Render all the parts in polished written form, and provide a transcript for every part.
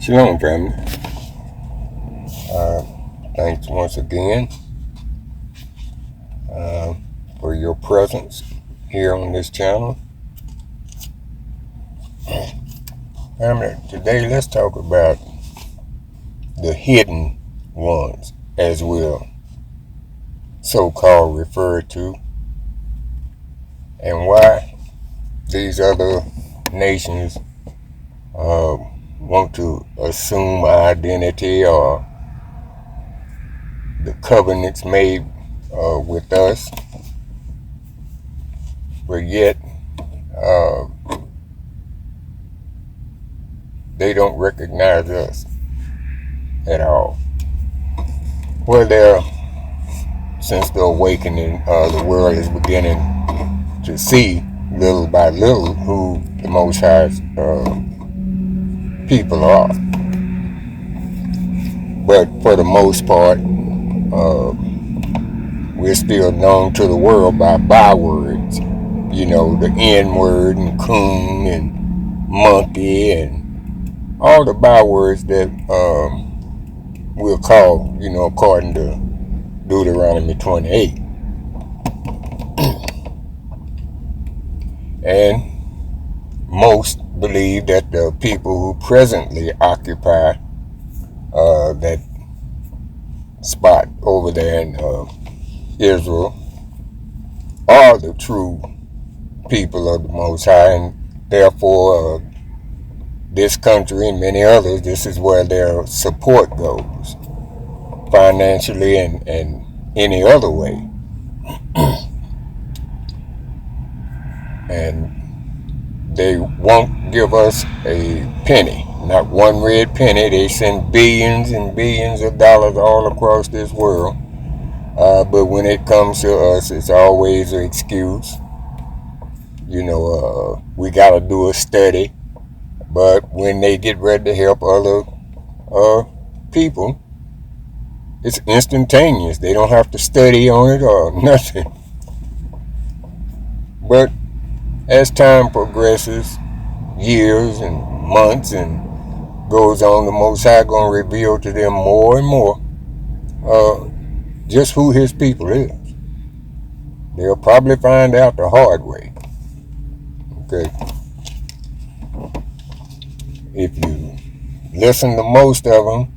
Shalom, family. Thanks once again for your presence here on this channel. Family, today let's talk about the hidden ones, as we're so-called referred to, and why these other nations want to assume identity or the covenants made with us, but yet they don't recognize us at all. Well, since the awakening, the world is beginning to see little by little who the Most High's people are. But for the most part, we're still known to the world by bywords. You know, the N-word and coon and monkey and all the bywords that we'll call, according to Deuteronomy 28. And most believe that the people who presently occupy that spot over there in Israel are the true people of the Most High, and therefore this country and many others, this is where their support goes, financially and any other way. And they won't give us a penny, not one red penny. They send billions and billions of dollars all across this world. But when it comes to us, it's always an excuse. We got to do a study. But when they get ready to help other people, it's instantaneous. They don't have to study on it or nothing. But as time progresses, years and months and goes on, the Most High going to reveal to them more and more just who his people is. They'll probably find out the hard way. Okay. If you listen to most of them,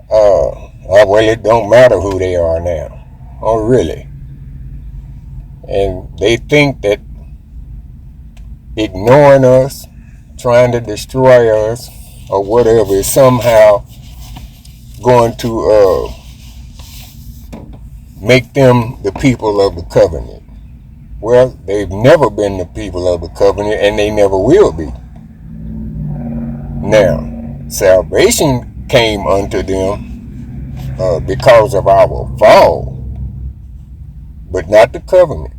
well, it don't matter who they are now. Oh, really? And they think that ignoring us, trying to destroy us, or whatever is somehow going to make them the people of the covenant. Well, they've never been the people of the covenant, and they never will be. Now, salvation came unto them because of our fall, but not the covenant.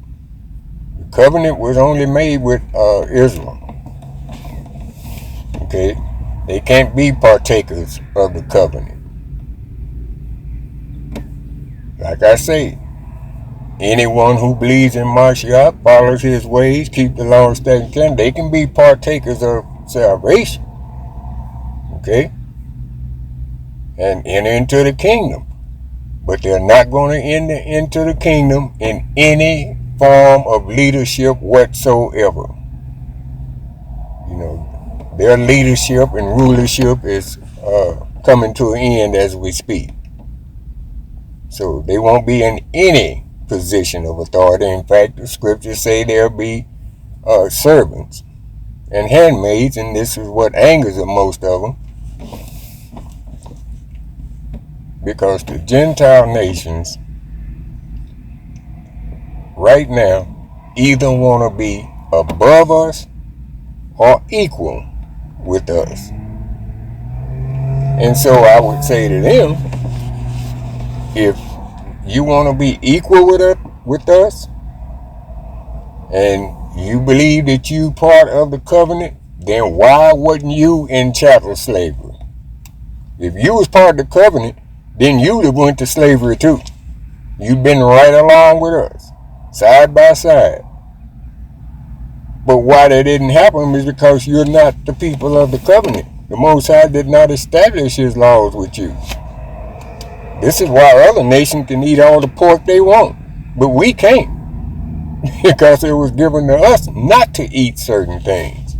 The covenant was only made with Israel. Okay? They can't be partakers of the covenant. Like I say, anyone who believes in Mashiach, follows his ways, keep the law and statutes, they can be partakers of salvation. Okay? And enter into the kingdom. But they're not going to enter into the kingdom in any form of leadership whatsoever. Their leadership and rulership is coming to an end as we speak. So they won't be in any position of authority. In fact, the scriptures say there'll be servants and handmaids, and this is what angers most of them. Because the Gentile nations right now either want to be above us or equal with us. And so I would say to them, if you want to be equal with us, and you believe that you part of the covenant, then why wasn't you in chattel slavery? If you was part of the covenant, then you'd have went to slavery too. You've been right along with us, side by side. But why that didn't happen is because you're not the people of the covenant. The Most High did not establish his laws with you. This is why other nations can eat all the pork they want, but we can't. Because it was given to us not to eat certain things.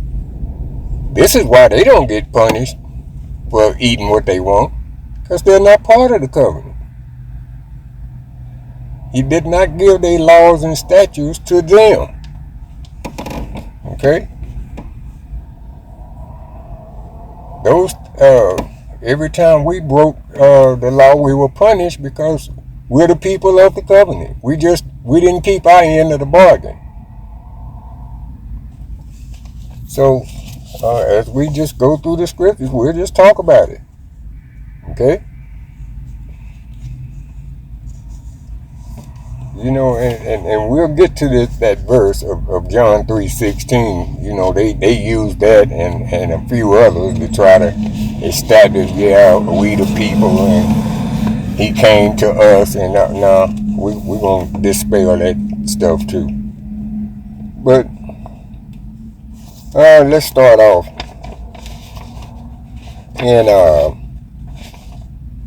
This is why they don't get punished for eating what they want, because they're not part of the covenant. He did not give their laws and statutes to them. Okay? Those every time we broke the law, we were punished because we're the people of the covenant. We didn't keep our end of the bargain. So as we just go through the scriptures, we'll just talk about it. Okay? You know, and we'll get to that verse of John 3:16. You know, they use that and a few others to try to establish, yeah, we the people and he came to us, and now we're going to dispel that stuff too. But let's start off in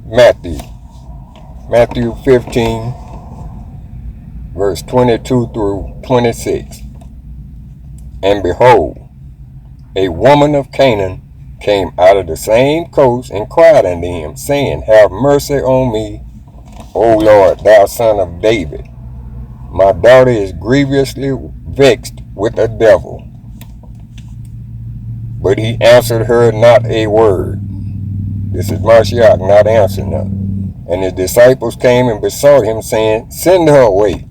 Matthew 15, verse 22 through 26. And behold, a woman of Canaan came out of the same coast and cried unto him, saying, Have mercy on me, O Lord, thou son of David. My daughter is grievously vexed with a devil. But he answered her not a word. This is Mashiach not answering her. And his disciples came and besought him, saying, Send her away,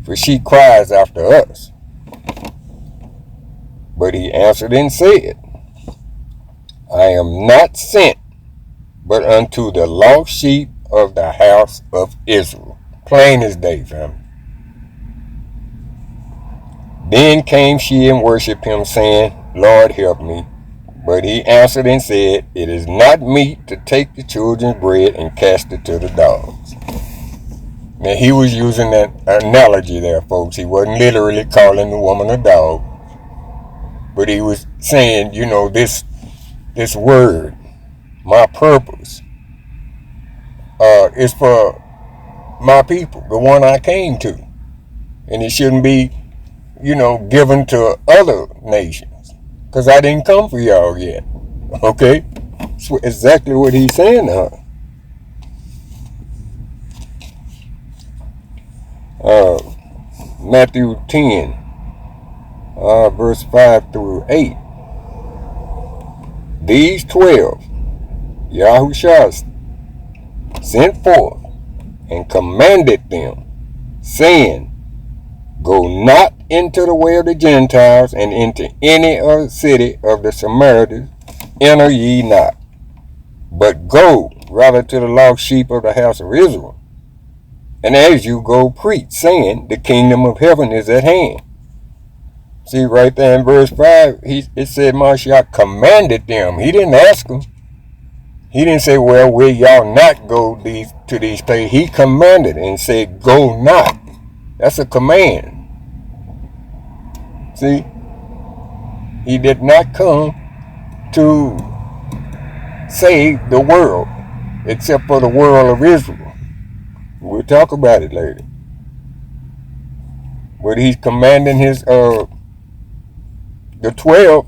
for she cries after us. But he answered and said, I am not sent but unto the lost sheep of the house of Israel. Plain as day, family. Then came she and worshipped him, saying, Lord, help me. But he answered and said, It is not meet to take the children's bread and cast it to the dogs. Now, he was using that analogy there, folks. He wasn't literally calling the woman a dog. But he was saying, you know, this word, my purpose, is for my people, the one I came to. And it shouldn't be, you know, given to other nations. Because I didn't come for y'all yet. Okay? That's exactly what he's saying to her. Matthew 10, verse 5 through 8. These 12 Yahushua sent forth and commanded them, saying, Go not into the way of the Gentiles, and into any other city of the Samaritans enter ye not, but go rather to the lost sheep of the house of Israel. And as you go, preach, saying, The kingdom of heaven is at hand. See, right there in verse 5, it said Mashiach commanded them. He didn't ask them. He didn't say, well, will y'all not go to these places? He commanded and said, Go not. That's a command. See, he did not come to save the world, except for the world of Israel. We'll talk about it later. But he's commanding his the 12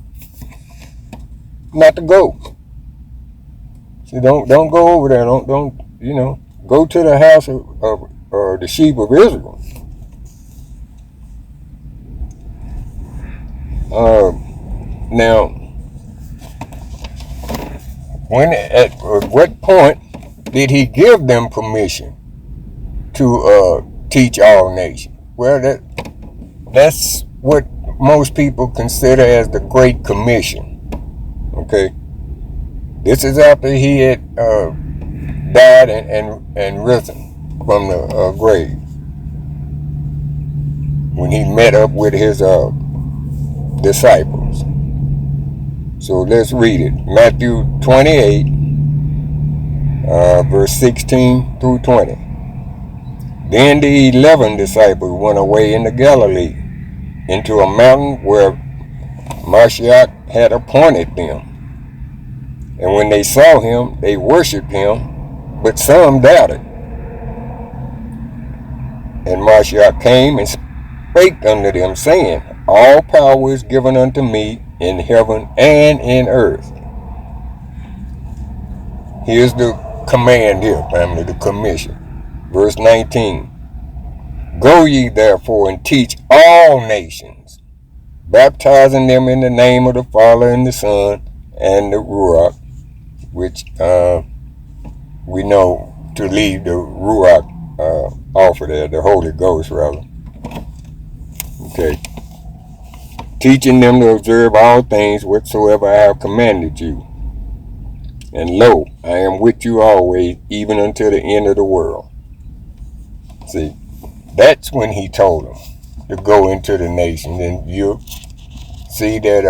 not to go. See, don't go over there. Don't you know? Go to the house of the sheep of Israel. Now, at what point did he give them permission to teach all nations? Well, that's what most people consider as the Great Commission. Okay, this is after he had died and risen from the grave, when he met up with his disciples. So let's read it. Matthew 28, verse 16 through 20. Then the 11 disciples went away into Galilee, into a mountain where Mashiach had appointed them. And when they saw him, they worshipped him, but some doubted. And Mashiach came and spake unto them, saying, All power is given unto me in heaven and in earth. Here's the command here, family, the commission. Verse 19. Go ye therefore and teach all nations, baptizing them in the name of the Father and the Son and the Ruach, which we know to leave the Ruach off of there, the Holy Ghost rather. Okay. Teaching them to observe all things whatsoever I have commanded you. And lo, I am with you always, even until the end of the world. See, that's when he told them to go into the nations. And you'll see that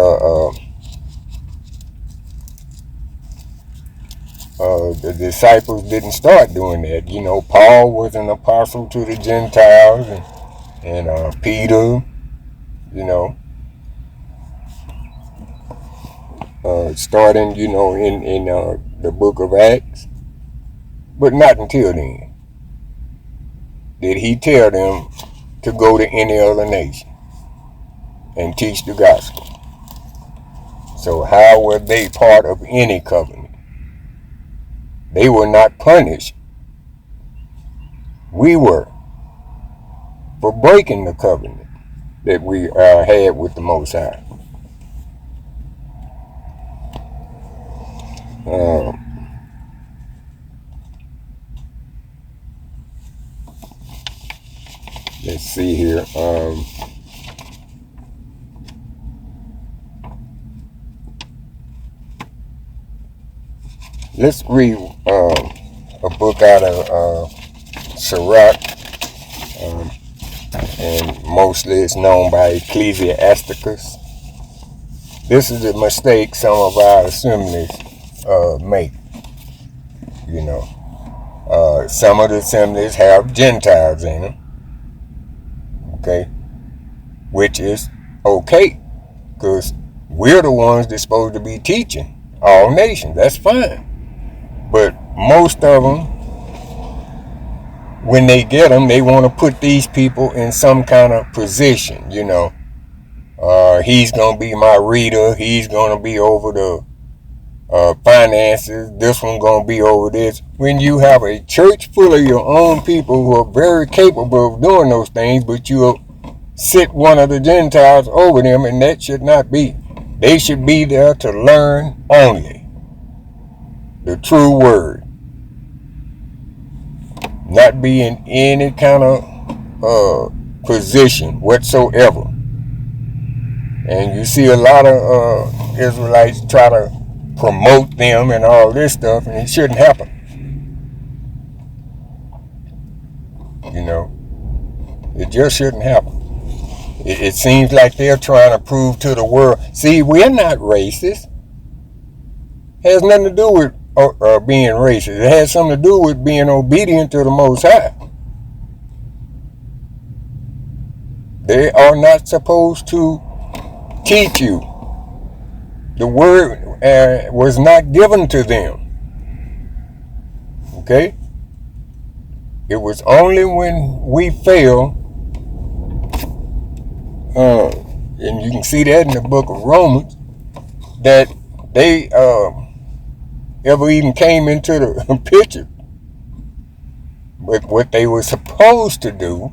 the disciples didn't start doing that. You know, Paul was an apostle to the Gentiles, and Peter, you know, starting, you know, in the book of Acts. But not until then did he tell them to go to any other nation and teach the gospel. So how were they part of any covenant? They were not punished. We were, for breaking the covenant that we had with the Most High. Let's see here. Let's read a book out of Sirach, and mostly it's known by Ecclesiasticus. This is a mistake some of our assemblies make. You know, some of the assemblies have Gentiles in them. Okay, which is okay, because we're the ones that's supposed to be teaching all nations. That's fine. But most of them, when they get them, they want to put these people in some kind of position. You know, he's going to be my reader. He's going to be over the finances. This one's going to be over this. When you have a church full of your own people who are very capable of doing those things, but you sit one of the Gentiles over them, and that should not be. They should be there to learn only the true word, not be in any kind of position whatsoever. And you see a lot of Israelites try to promote them and all this stuff, and it shouldn't happen. You know, it just shouldn't happen. It seems like they're trying to prove to the world, see, we're not racist. It has nothing to do with being racist. It has something to do with being obedient to the Most High. They are not supposed to teach you. The word was not given to them. Okay? It was only when we fail, and you can see that in the book of Romans, that they ever even came into the picture. But what they were supposed to do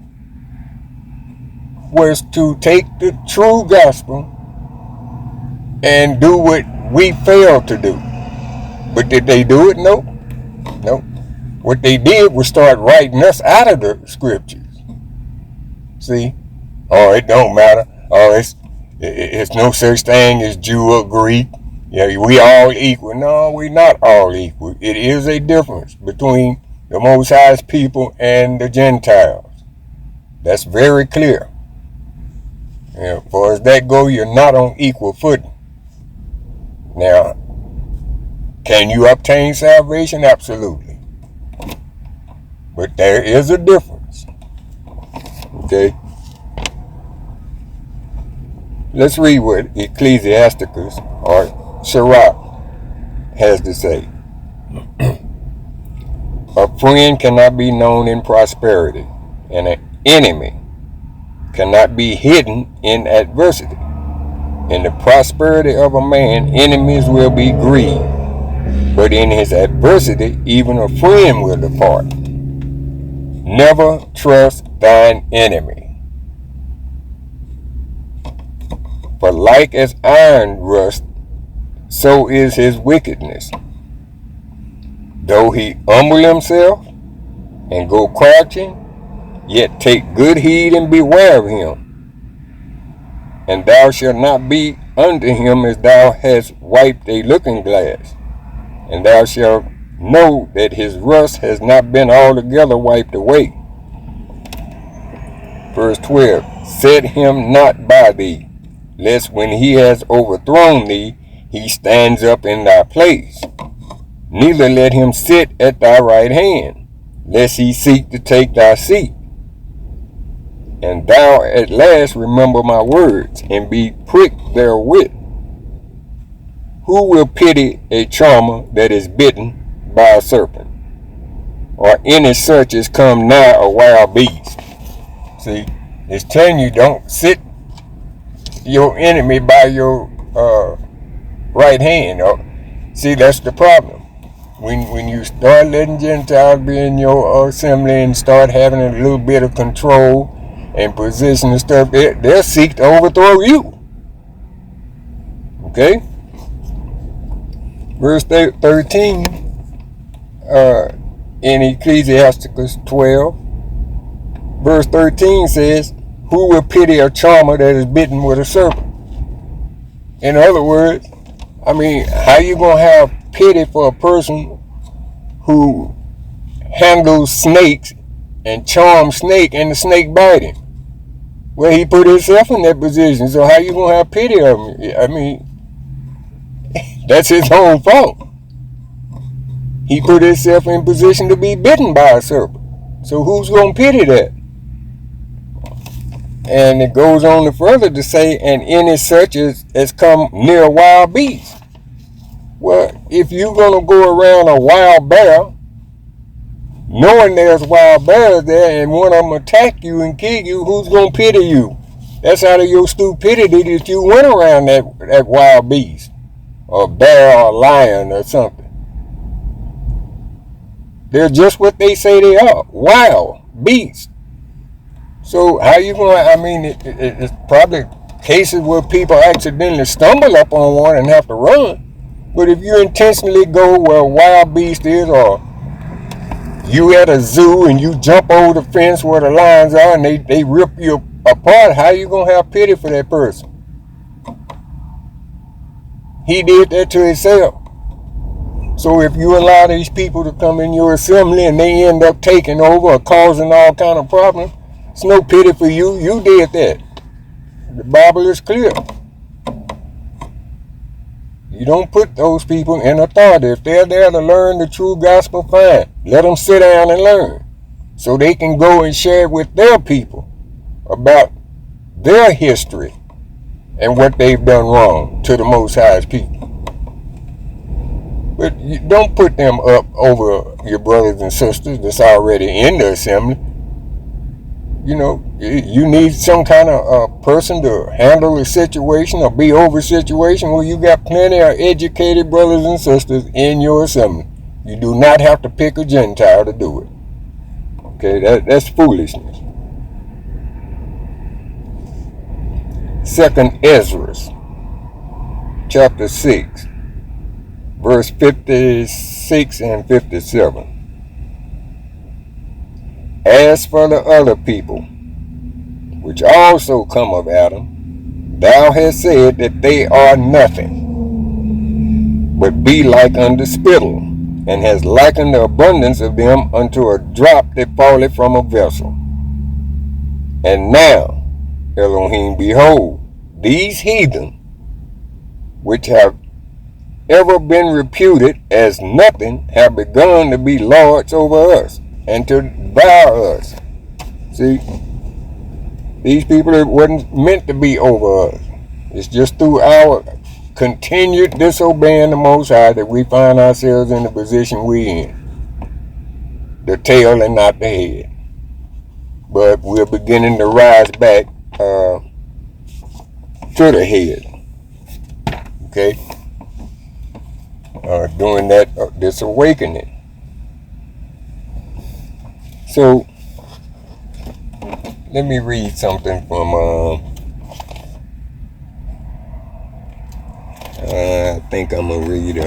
was to take the true gospel and do what we failed to do. But did they do it? Nope. Nope. What they did was start writing us out of the scriptures. See? Oh, it don't matter. Oh, it's no such thing as Jew or Greek. Yeah, we all equal. No, we're not all equal. It is a difference between the Most High's people and the Gentiles. That's very clear. And as far as that go, you're not on equal footing. Now, can you obtain salvation? Absolutely. But there is a difference. Okay? Let's read what Ecclesiasticus or Sirach has to say. A friend cannot be known in prosperity, and an enemy cannot be hidden in adversity. In the prosperity of a man, enemies will be grieved, but in his adversity, even a friend will depart. Never trust thine enemy, for like as iron rust, so is his wickedness. Though he humble himself and go crouching, yet take good heed and beware of him. And thou shalt not be unto him as thou hast wiped a looking glass. And thou shalt know that his rust has not been altogether wiped away. Verse 12, set him not by thee, lest when he has overthrown thee, he stands up in thy place. Neither let him sit at thy right hand, lest he seek to take thy seat. And thou at last remember my words, and be pricked therewith. Who will pity a charmer that is bitten by a serpent, or any such as come nigh a wild beast? See, it's telling you don't sit your enemy by your right hand. See, that's the problem. When you start letting Gentiles be in your assembly and start having a little bit of control and position and stuff, they'll seek to overthrow you. Okay? Verse 13 in Ecclesiasticus 12, verse 13 says, who will pity a charmer that is bitten with a serpent? In other words, I mean, how you going to have pity for a person who handles snakes and charms snake and the snake bite him? Well, he put himself in that position, so how you going to have pity of him? I mean, that's his own fault. He put himself in position to be bitten by a serpent. So who's going to pity that? And it goes on to further to say, and any such as come near a wild beast. Well, if you're going to go around a wild bear, knowing there's wild bears there, and one of them attack you and kill you, who's going to pity you? That's out of your stupidity that you went around that wild beast, or a bear or a lion or something. They're just what they say they are, wild beasts. So how you going to, I mean, it's probably cases where people accidentally stumble up on one and have to run. But if you intentionally go where a wild beast is, or you at a zoo and you jump over the fence where the lions are and they rip you apart, how you going to have pity for that person? He did that to himself. So if you allow these people to come in your assembly and they end up taking over or causing all kind of problems, it's no pity for you. You did that. The Bible is clear. You don't put those people in authority. If they're there to learn the true gospel, fine. Let them sit down and learn, so they can go and share with their people about their history and what they've done wrong to the Most High's people. But you don't put them up over your brothers and sisters that's already in the assembly. You know, you need some kind of person to handle the situation or be over situation. Well, you got plenty of educated brothers and sisters in your assembly. You do not have to pick a Gentile to do it. Okay, that's foolishness. 2nd Ezra, chapter 6, verse 56 and 57. As for the other people, which also come of Adam, thou hast said that they are nothing, but be like unto spittle, and hast likened the abundance of them unto a drop that falleth from a vessel. And now, Elohim, behold, these heathen, which have ever been reputed as nothing, have begun to be lords over us, and to devour us. See, these people wasn't meant to be over us. It's just through our continued disobeying the Most High that we find ourselves in the position we in. The tail and not the head. But we're beginning to rise back to the head. Okay? Doing that, this awakening. So, let me read something from, I think I'm going to read,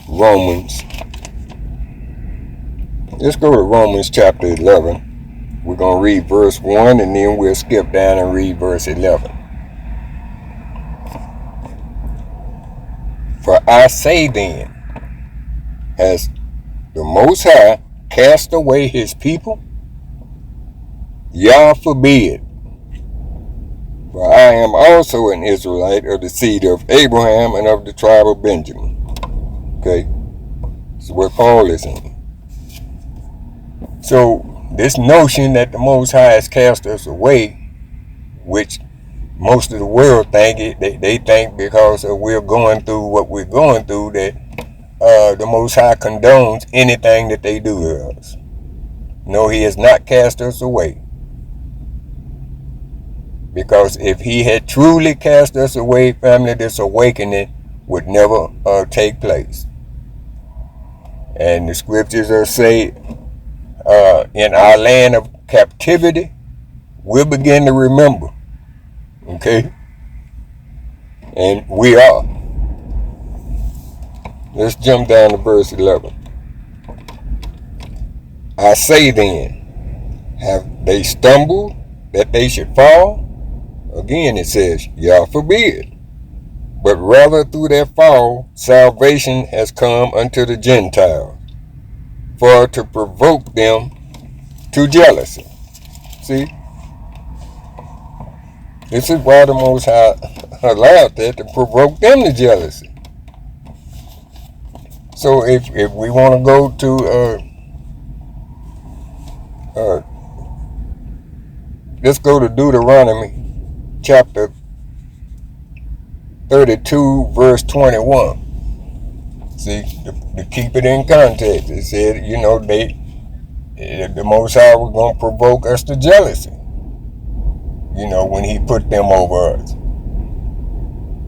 Romans. Let's go to Romans chapter 11. We're going to read verse 1 and then we'll skip down and read verse 11. For I say then, has the Most High cast away his people? Yah forbid. For I am also an Israelite of the seed of Abraham and of the tribe of Benjamin. Okay, this is what Paul is saying. So, this notion that the Most High has cast us away, which most of the world think it, they think because we're going through what we're going through, that the Most High condones anything that they do to us. No, he has not cast us away. Because if he had truly cast us away, family, this awakening would never take place. And the scriptures say, in our land of captivity, we'll begin to remember. Okay? And we are. Let's jump down to verse 11. I say then, have they stumbled that they should fall? Again it says, Yah forbid. But rather through their fall, salvation has come unto the Gentiles, for to provoke them to jealousy. See? This is why the Most High allowed that, to provoke them to jealousy. So if we want to go to, let's go to Deuteronomy chapter 32 verse 21. See, to keep it in context, it said, you know, the Most High was going to provoke us to jealousy, you know, when he put them over us.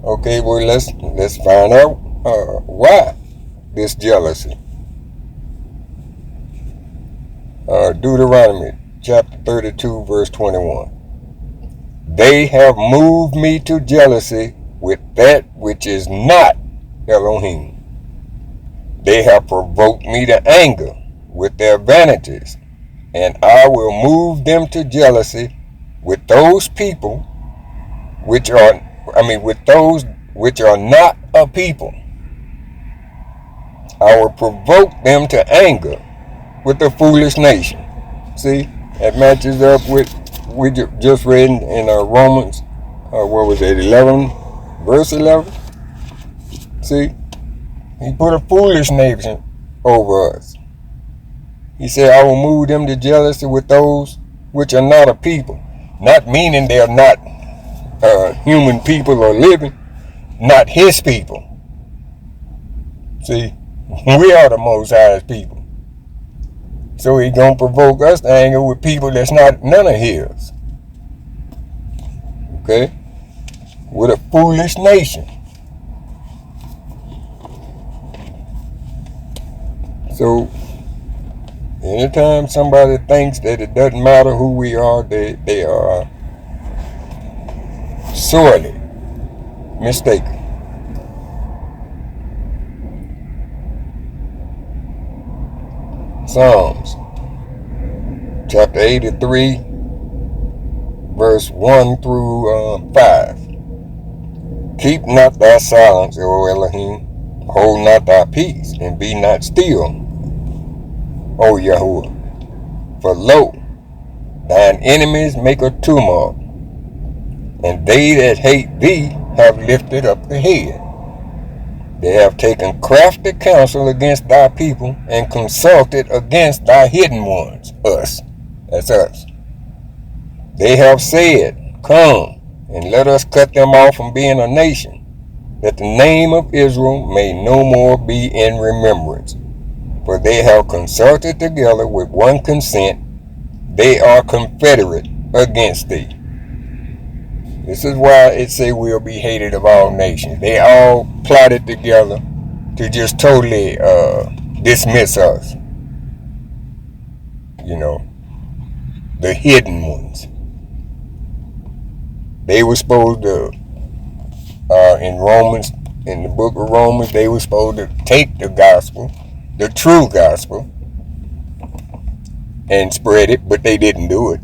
Okay, well, let's find out why this jealousy. Deuteronomy chapter 32 verse 21. They have moved me to jealousy with that which is not Elohim. They have provoked me to anger with their vanities, and I will move them to jealousy with those people which are, with those which are not a people. I will provoke them to anger with the foolish nation. See, that matches up with we just read in Romans, what was it, 11, verse 11? See, he put a foolish nation over us. He said, I will move them to jealousy with those which are not a people. Not meaning they are not human people or living, not his people. See, we are the Most High's people. So he's going to provoke us to anger with people that's not none of his. Okay? With a foolish nation. So, anytime somebody thinks that it doesn't matter who we are, they are sorely mistaken. Psalms chapter 83 verse 1 through 5. Keep not thy silence, O Elohim, hold not thy peace, and be not still, O Yahuwah. For lo, thine enemies make a tumult, and they that hate thee have lifted up the head. They have taken crafty counsel against thy people, and consulted against thy hidden ones, us. That's us. They have said, come and let us cut them off from being a nation, that the name of Israel may no more be in remembrance. For they have consulted together with one consent, they are confederate against thee. This is why it say we'll be hated of all nations. They all plotted together to just totally dismiss us. You know, the hidden ones. They were supposed to, in the book of Romans, they were supposed to take the gospel, the true gospel, and spread it, but they didn't do it.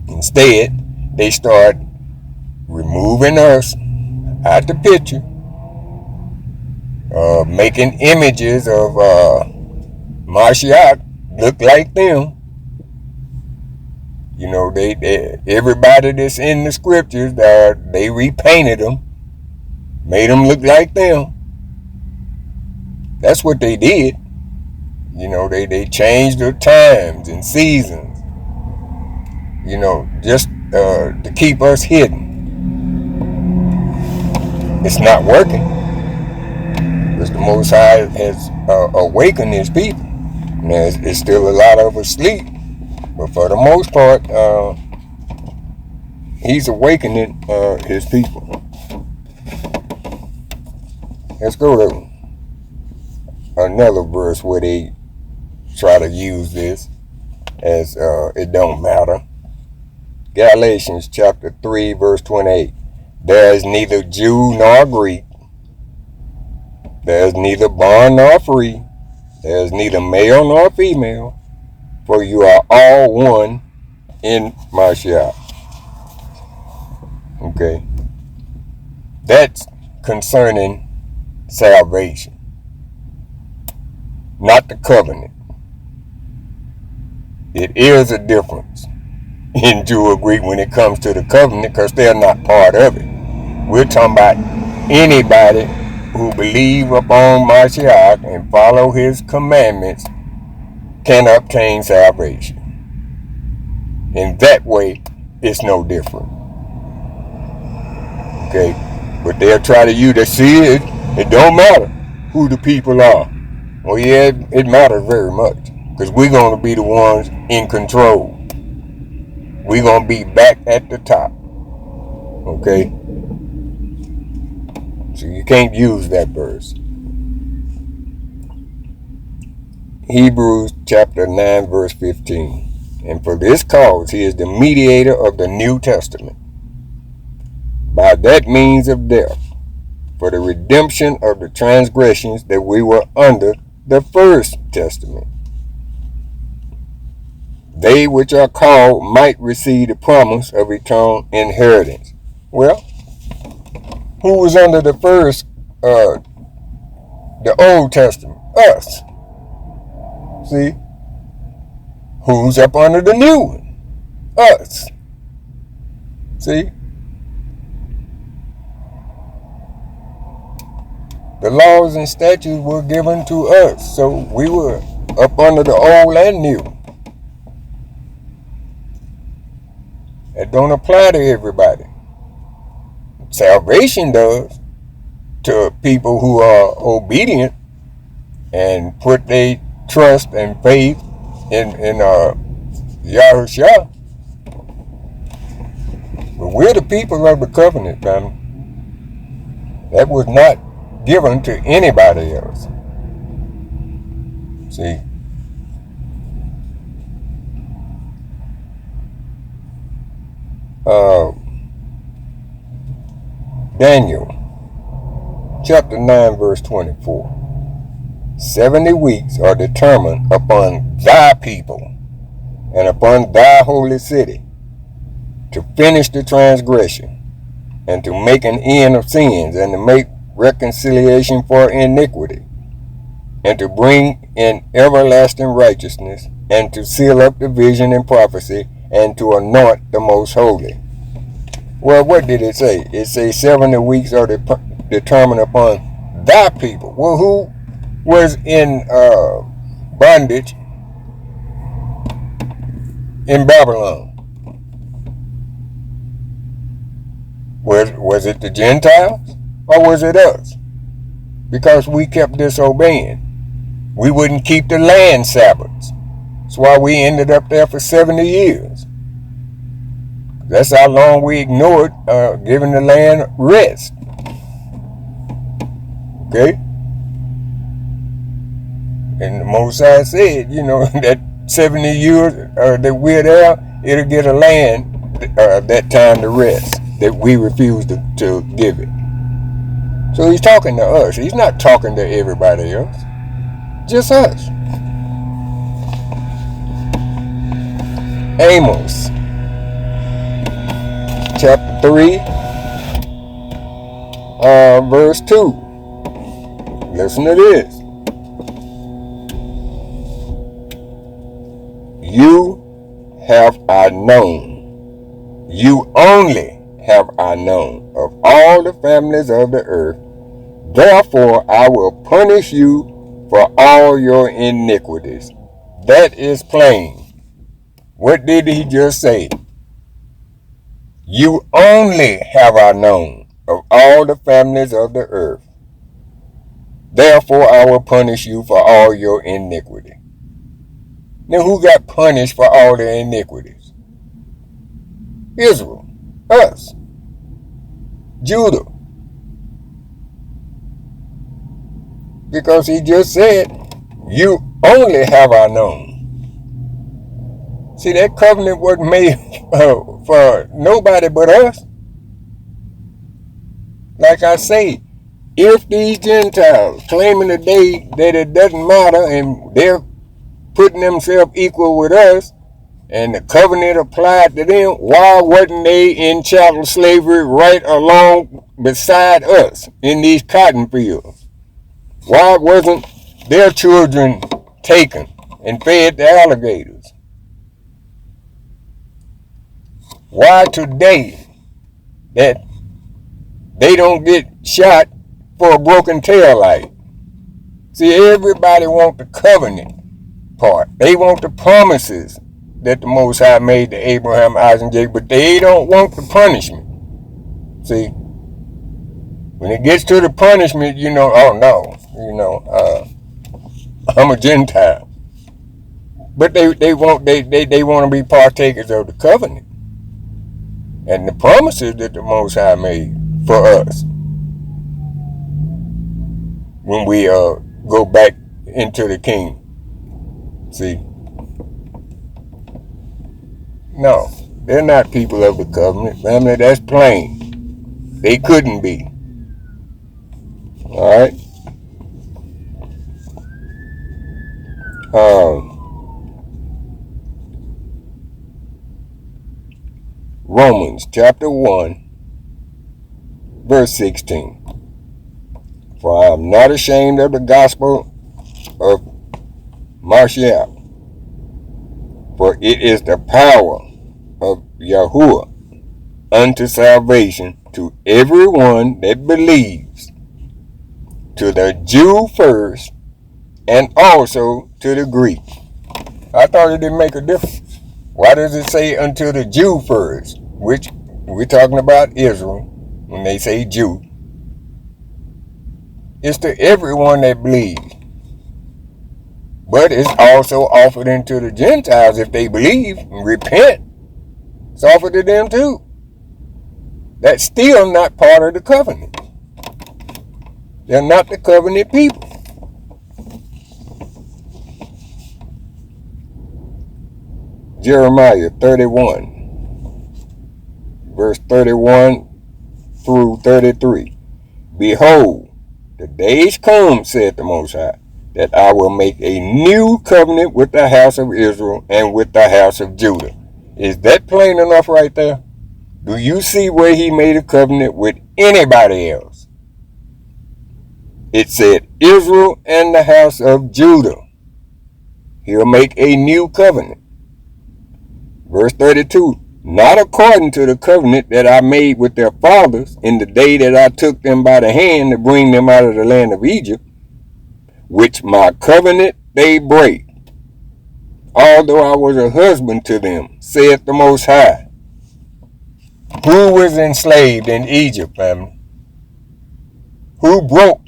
Instead, they start removing us out the picture, making images of Mashiach look like them. You know, everybody that's in the scriptures, they repainted them, made them look like them. That's what they did. You know, they changed the times and seasons, you know, just to keep us hidden. It's not working, because the Most High has awakened his people. Now, it's still a lot of us asleep, but for the most part, he's awakening his people. Let's go to another verse where they try to use this as it don't matter. Galatians chapter 3 verse 28. There is neither Jew nor Greek. There is neither bond nor free. There is neither male nor female. For you are all one in Mashiach. Okay. That's concerning salvation, not the covenant. It is a difference in Jew or Greek when it comes to the covenant, because they're not part of it. We're talking about anybody who believe upon Mashiach and follow his commandments can obtain salvation. In that way, it's no different. Okay? But they'll try to use it. See, it don't matter who the people are. Well, yeah, it matters very much, because we're going to be the ones in control. We're going to be back at the top. Okay? So you can't use that verse. Hebrews chapter 9 verse 15. And for this cause he is the mediator of the New Testament, by that means of death, for the redemption of the transgressions that we were under the first testament. They which are called might receive the promise of eternal inheritance. Well, who was under the first, the Old Testament? Us. See? Who's up under the new one? Us. See? The laws and statutes were given to us, so we were up under the old and new. That don't apply to everybody. Salvation does to people who are obedient and put their trust and faith in Yahushua. But we're the people of the covenant, family. That was not given to anybody else. See? Daniel chapter 9 verse 24. 70 weeks are determined upon thy people and upon thy holy city to finish the transgression and to make an end of sins and to make reconciliation for iniquity and to bring in everlasting righteousness and to seal up the vision and prophecy and to anoint the most holy. Well, what did it say? It says 70 weeks are determined upon thy people. Well, who was in bondage in Babylon? Was it the Gentiles or was it us? Because we kept disobeying. We wouldn't keep the land Sabbaths. That's why we ended up there for 70 years. That's how long we ignored giving the land rest. Okay? And the Most High said, that 70 years that we're there, it'll get a land that time to rest, that we refuse to give it. So he's talking to us. He's not talking to everybody else. Just us. Amos, chapter 3, verse 2. Listen to this. You have I known. You only have I known of all the families of the earth. Therefore I will punish you for all your iniquities. That is plain. What did he just say? You only have I known of all the families of the earth. Therefore I will punish you for all your iniquity. Now who got punished for all their iniquities? Israel. Us. Judah. Because he just said, you only have I known. See, that covenant wasn't made for nobody but us. Like I say, if these Gentiles claiming today that it doesn't matter and they're putting themselves equal with us and the covenant applied to them, why wasn't they in chattel slavery right along beside us in these cotton fields? Why wasn't their children taken and fed to alligators? Why today that they don't get shot for a broken tail light? See, everybody wants the covenant part. They want the promises that the Most High made to Abraham, Isaac, and Jacob, but they don't want the punishment. See, when it gets to the punishment, oh no, I'm a Gentile. But they want to be partakers of the covenant and the promises that the Most High made for us when we go back into the kingdom. See, no, they're not people of the covenant, family. That's plain. They couldn't be. All right. Romans chapter 1, verse 16. For I am not ashamed of the gospel of Mashiach, for it is the power of Yahuwah unto salvation to everyone that believes, to the Jew first, and also to the Greek. I thought it didn't make a difference. Why does it say unto the Jew first? Which we're talking about Israel when they say Jew. It's to everyone that believes. But it's also offered into the Gentiles if they believe and repent. It's offered to them too. That's still not part of the covenant. They're not the covenant people. Jeremiah 31, verse 31 through 33. Behold, the days come, said the Most High, that I will make a new covenant with the house of Israel and with the house of Judah. Is that plain enough right there? Do you see where he made a covenant with anybody else? It said Israel and the house of Judah. He'll make a new covenant. Verse 32, not according to the covenant that I made with their fathers in the day that I took them by the hand to bring them out of the land of Egypt, which my covenant they break, although I was a husband to them, saith the Most High. Who was enslaved in Egypt, family? Who broke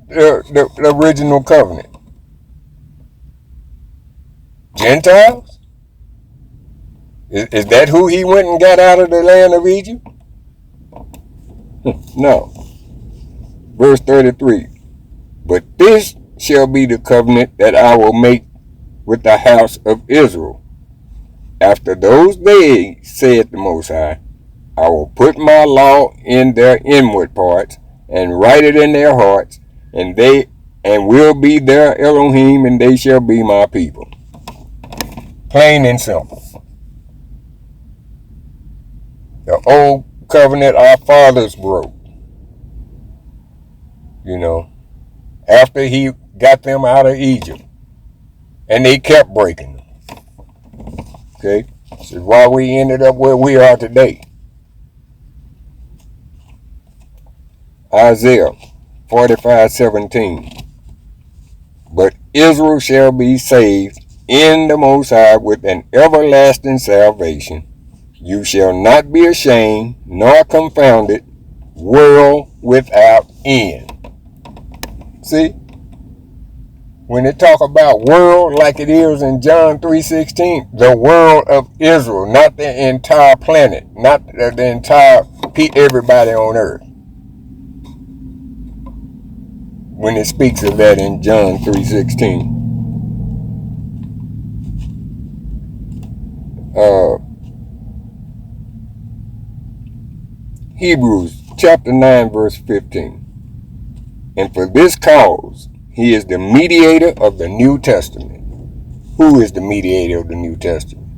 the original covenant? Gentiles? Is that who he went and got out of the land of Egypt? No. Verse 33. But this shall be the covenant that I will make with the house of Israel. After those days, saith the Most High, I will put my law in their inward parts, and write it in their hearts, and will be their Elohim, and they shall be my people. Plain and simple. The old covenant our fathers broke. After he got them out of Egypt. And they kept breaking them. Okay? This is why we ended up where we are today. Isaiah 45:17. But Israel shall be saved in the Most High with an everlasting salvation. You shall not be ashamed, nor confounded, world without end. See? When they talk about world like it is in John 3:16, the world of Israel, not the entire planet, not the entire everybody on earth. When it speaks of that in John 3:16. Hebrews chapter 9 verse 15. And for this cause, he is the mediator of the New Testament. Who is the mediator of the New Testament?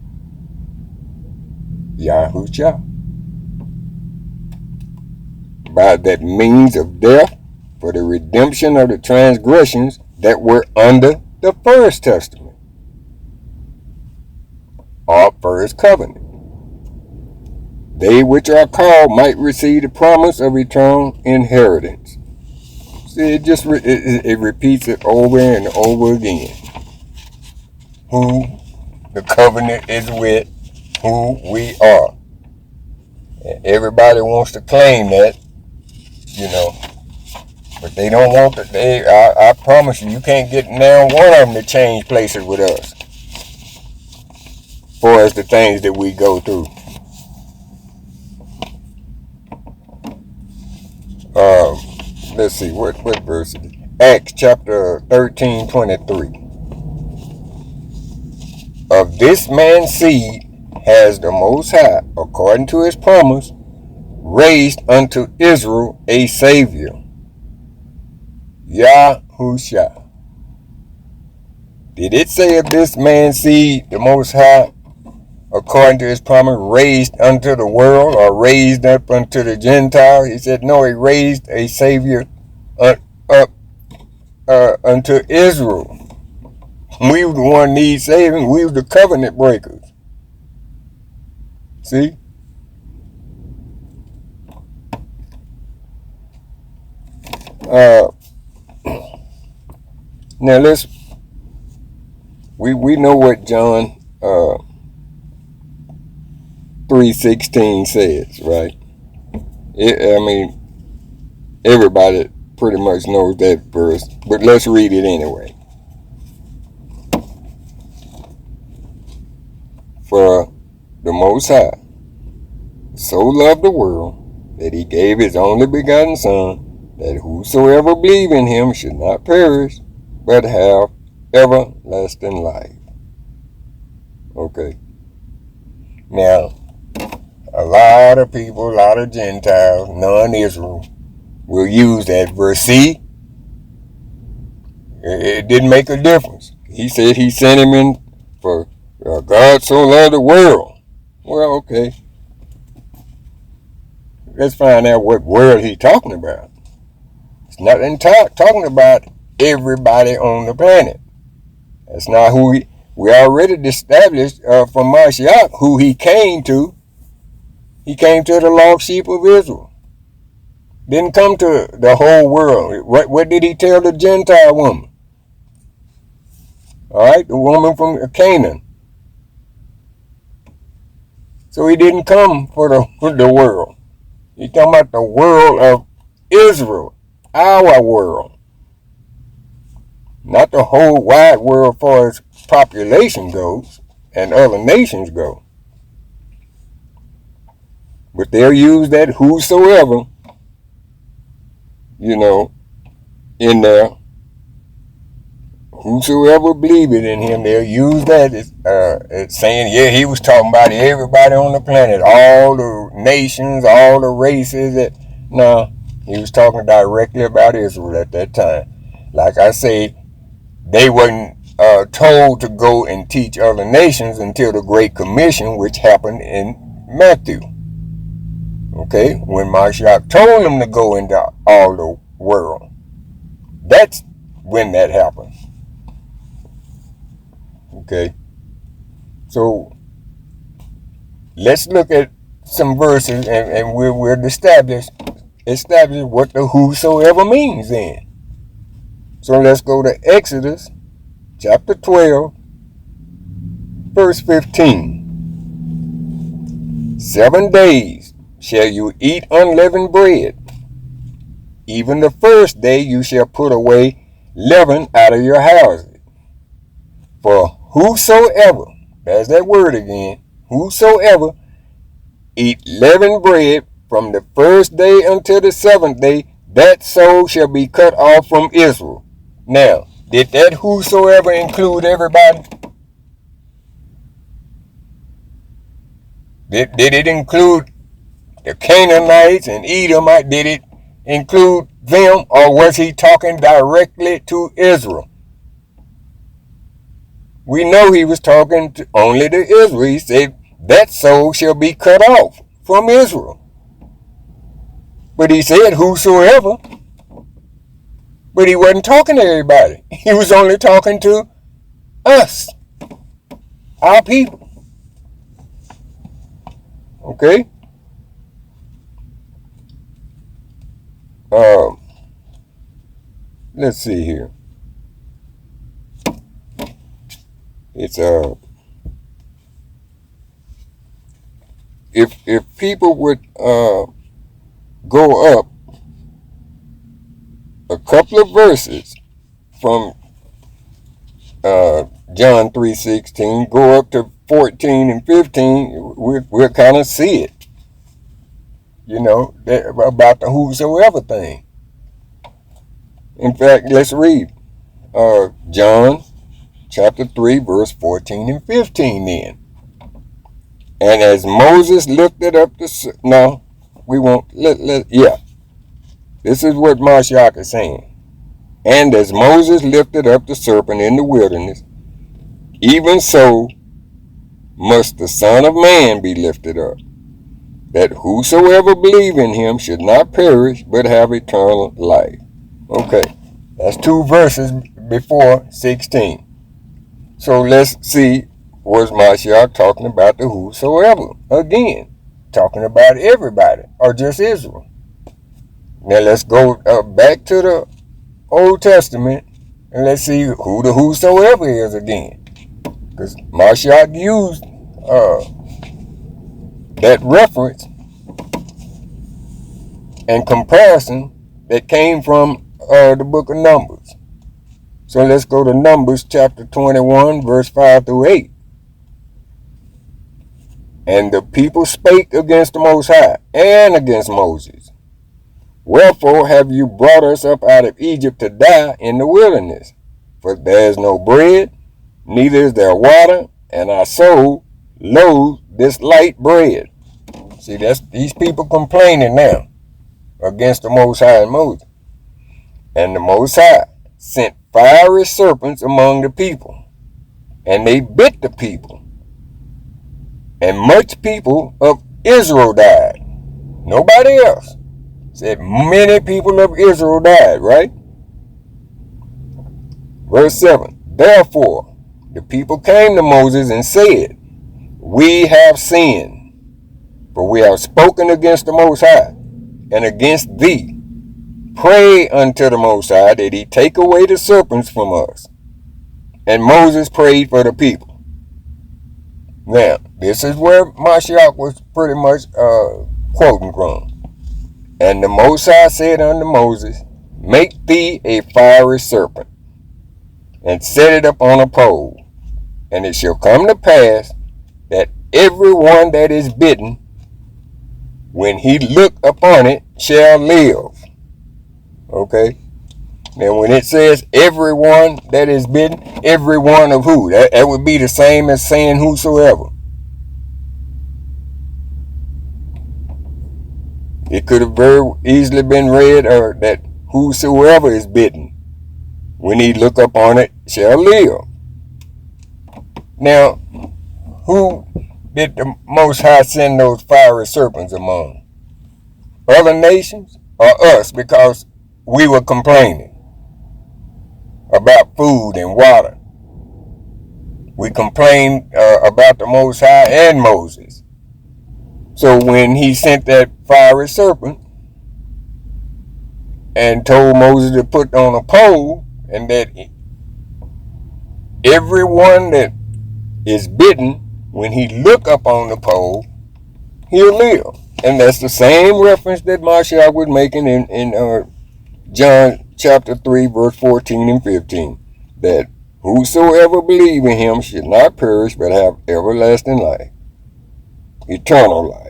Yahushua. By that means of death for the redemption of the transgressions that were under the first testament, or first covenant. They which are called might receive the promise of eternal inheritance. See, it repeats it over and over again. Who the covenant is with, who we are. And everybody wants to claim that, but they don't want to. I promise you can't get now one of them to change places with us. For as the things that we go through. Let's see, what verse is it? Acts chapter 13:23. Of this man's seed has the Most High, according to his promise, raised unto Israel a Savior, Yahushua. Did it say of this man's seed, the Most High, according to his promise, raised unto the world, or raised up unto the Gentile? He said, no, he raised a Savior up unto Israel. We were the one need saving. We were the covenant breakers. See? Now we know what John 3:16 says, right? Everybody pretty much knows that verse, but let's read it anyway. For the Most High so loved the world that he gave his only begotten Son, that whosoever believe in him should not perish, but have everlasting life. Okay. Now, a lot of people, a lot of Gentiles, non-Israel, will use that verse. See? It didn't make a difference. He said he sent him in for God so loved the world. Well, okay. Let's find out what world he's talking about. It's not talking about everybody on the planet. That's not who we already established from Mashiach who he came to. He came to the lost sheep of Israel. Didn't come to the whole world. What did he tell the Gentile woman? All right, the woman from Canaan. So he didn't come for the world. He's talking about the world of Israel, our world. Not the whole wide world as far as population goes and other nations go. But they'll use that whosoever, in there. Whosoever believeth in him, they'll use that as saying, yeah, he was talking about everybody on the planet, all the nations, all the races. No, he was talking directly about Israel at that time. Like I say, they wasn't told to go and teach other nations until the Great Commission, which happened in Matthew. Okay, when Mashiach told them to go into all the world. That's when that happened. Okay, so let's look at some verses and we'll establish what the whosoever means then. So let's go to Exodus chapter 12, verse 15. 7 days shall you eat unleavened bread. Even the first day you shall put away leaven out of your houses. For whosoever, there's that word again, whosoever eat leavened bread from the first day until the 7th day, that soul shall be cut off from Israel. Now, did that whosoever include everybody? Did it include the Canaanites and Edomites? Did it include them, or was he talking directly to Israel? We know he was talking only to Israel. He said, that soul shall be cut off from Israel. But he said, whosoever. But he wasn't talking to everybody. He was only talking to us, our people. Okay? Let's see here. It's if people would go up a couple of verses from John 3:16, go up to 14 and 15, we'll kind of see it. About the whosoever thing. In fact, let's read John chapter 3, verse 14 and 15 then. And as Moses lifted up the... No, we won't... Yeah. This is what Mashiach is saying. And as Moses lifted up the serpent in the wilderness, even so must the Son of Man be lifted up, that whosoever believe in him should not perish, but have eternal life. Okay, that's 2 verses before 16. So let's see, was Mashiach talking about the whosoever? Again, talking about everybody, or just Israel. Now let's go back to the Old Testament, and let's see who the whosoever is again. Because Mashiach used that reference and comparison that came from the book of Numbers. So let's go to Numbers chapter 21, verse 5 through 8. And the people spake against the Most High and against Moses. Wherefore have you brought us up out of Egypt to die in the wilderness? For there is no bread, neither is there water, and our soul loathes this light bread. See, that's these people complaining now against the Most High and Moses. And the Most High sent fiery serpents among the people, and they bit the people. And much people of Israel died. Nobody else. Said many people of Israel died, right? Verse 7. Therefore, the people came to Moses and said, we have sinned, for we have spoken against the Most High and against thee. Pray unto the Most High that he take away the serpents from us. And Moses prayed for the people. Now, this is where Mashiach was pretty much quoting from. And the Most High said unto Moses, make thee a fiery serpent, and set it up on a pole. And it shall come to pass that every one that is bitten, when he look upon it, shall live. Okay? Now, when it says everyone that is bitten, everyone of who? That would be the same as saying whosoever. It could have very easily been read that whosoever is bitten, when he look upon it, shall live. Now, who did the Most High send those fiery serpents among? Other nations or us? Because we were complaining about food and water. We complained about the Most High and Moses. So when he sent that fiery serpent and told Moses to put on a pole, and that everyone that is bitten, when he look up on the pole, he'll live. And that's the same reference that Mashiach was making in John chapter 3, verse 14 and 15. That whosoever believe in him should not perish, but have everlasting life. Eternal life.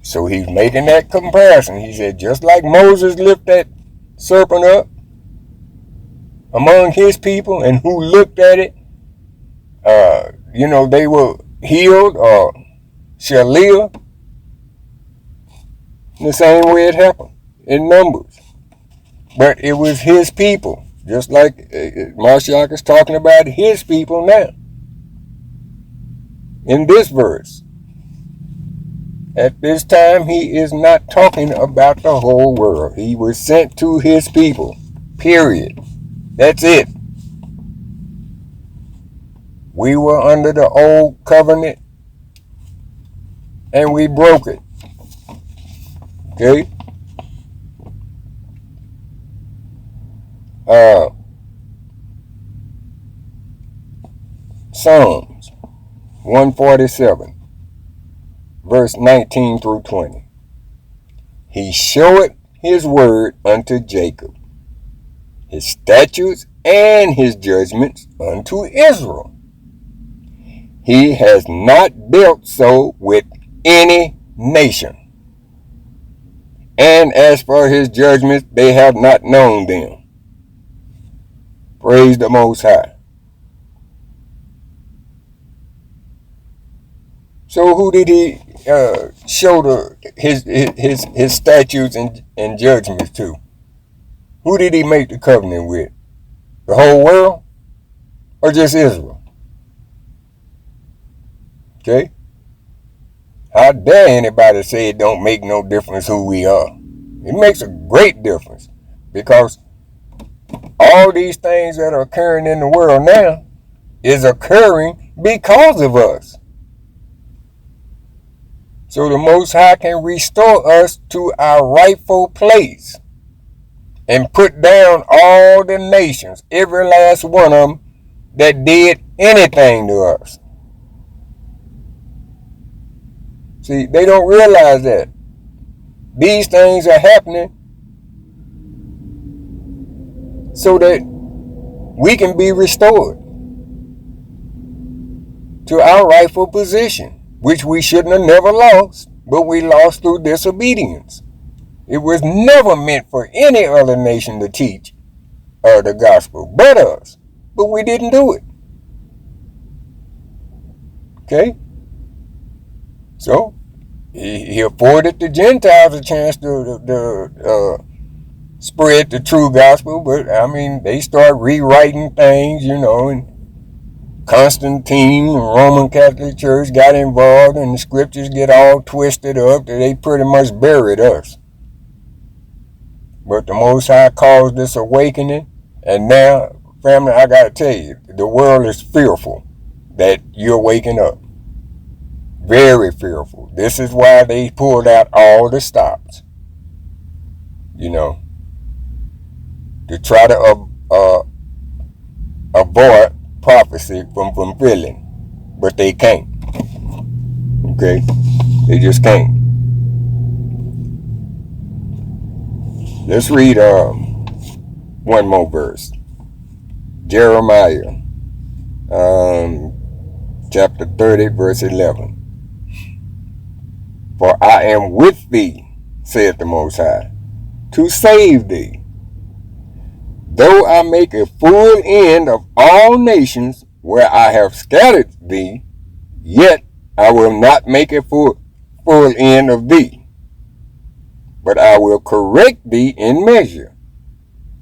So he's making that comparison. He said, just like Moses lifted that serpent up among his people, and who looked at it, they were healed or shall live. The same way it happened in Numbers. But it was his people, just like Mashiach is talking about his people now. In this verse, at this time, he is not talking about the whole world. He was sent to his people, period. That's it. We were under the old covenant, and we broke it. Okay? Psalms 147, verse 19 through 20. He showeth his word unto Jacob, his statutes and his judgments unto Israel. He has not dealt so with any nation. And as for his judgments, they have not known them. Praise the Most High. So who did he show his statutes and judgments to? Who did he make the covenant with? The whole world? Or just Israel? Okay? How dare anybody say it don't make no difference who we are? It makes a great difference, because all these things that are occurring in the world now is occurring because of us. So the Most High can restore us to our rightful place and put down all the nations, every last one of them that did anything to us. See, they don't realize that these things are happening so that we can be restored to our rightful position, which we shouldn't have never lost, but we lost through disobedience. It was never meant for any other nation to teach the gospel but us, but we didn't do it. Okay? So, he afforded the Gentiles a chance to spread the true gospel, but I mean, they start rewriting things, and Constantine, the Roman Catholic Church, got involved, and the scriptures get all twisted up that they pretty much buried us. But the Most High caused this awakening, and now, family, I gotta tell you, the world is fearful that you're waking up. Very fearful. This is why they pulled out all the stops, to try to avoid prophecy from fulfilling. But they can't. Okay? They just can't. Let's read one more verse. Jeremiah chapter 30, verse 11. For I am with thee, saith the Most High, to save thee. Though I make a full end of all nations where I have scattered thee, yet I will not make a full end of thee, but I will correct thee in measure,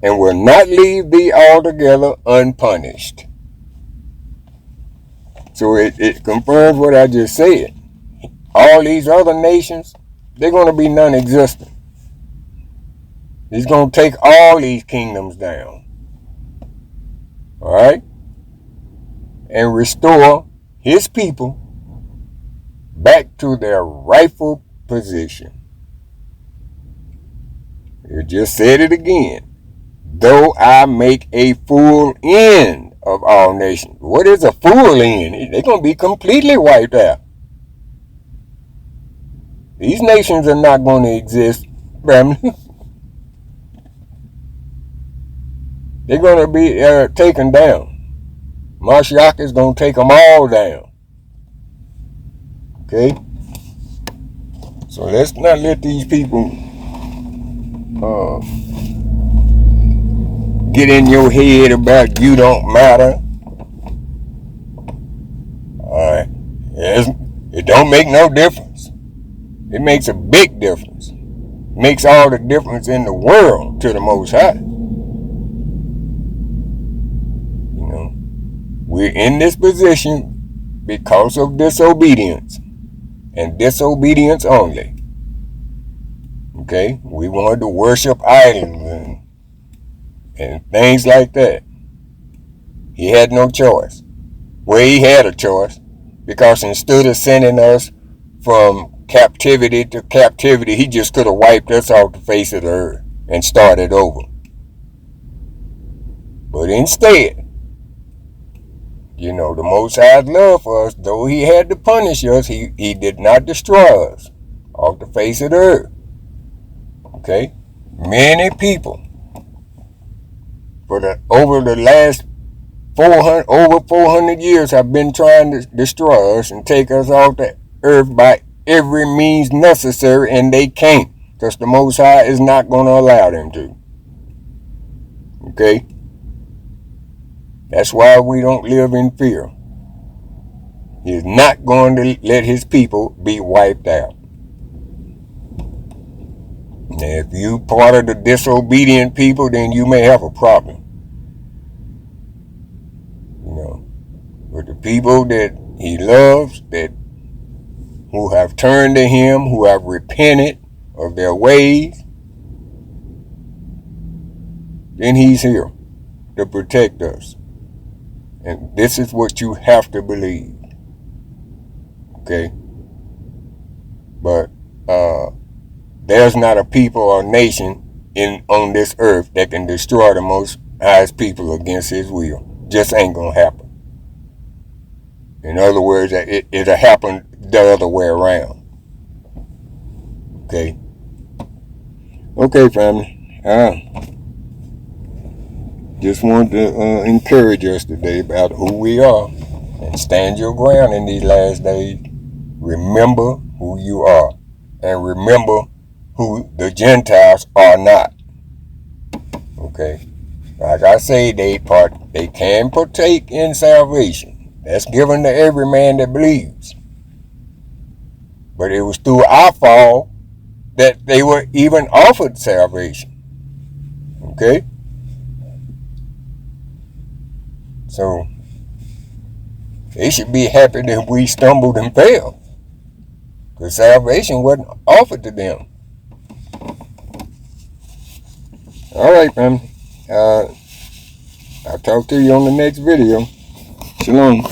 and will not leave thee altogether unpunished. So it confirms what I just said. All these other nations, they're going to be non-existent. He's going to take all these kingdoms down. All right? And restore his people back to their rightful position. You just said it again. Though I make a full end of all nations. What is a full end? They're going to be completely wiped out. These nations are not going to exist, family. They're going to be taken down. Mashiach is going to take them all down. Okay? So let's not let these people get in your head about you don't matter. Alright. It don't make no difference. It makes a big difference. It makes all the difference in the world to the Most High. You know, we're in this position because of disobedience. And disobedience only. Okay? We wanted to worship idols and things like that. He had no choice. Well, he had a choice, because instead of sending us from captivity to captivity, he just could have wiped us off the face of the earth and started over. But instead, you know, the Most High's love for us, though he had to punish us, he did not destroy us off the face of the earth. Okay? Many people over the last 400 years have been trying to destroy us and take us off the earth by every means necessary, and they can't, because the Most High is not going to allow them to. Okay? That's why we don't live in fear. He's not going to let his people be wiped out. Now, if you part of the disobedient people, then you may have a problem. You know, but the people that he loves, who have turned to him, who have repented of their ways, then he's here to protect us. And this is what you have to believe. Okay? But there's not a people or nation on this earth that can destroy the Most High's people against his will. Just ain't gonna happen. In other words, it'll happen the other way around. Okay? Okay, family. Just wanted to encourage us today about who we are, and stand your ground in these last days. Remember who you are, and remember who the Gentiles are not. Okay? Like I say, they can partake in salvation. That's given to every man that believes. But it was through our fall that they were even offered salvation. Okay? So, they should be happy that we stumbled and fell, because salvation wasn't offered to them. Alright, family. I'll talk to you on the next video. Shalom.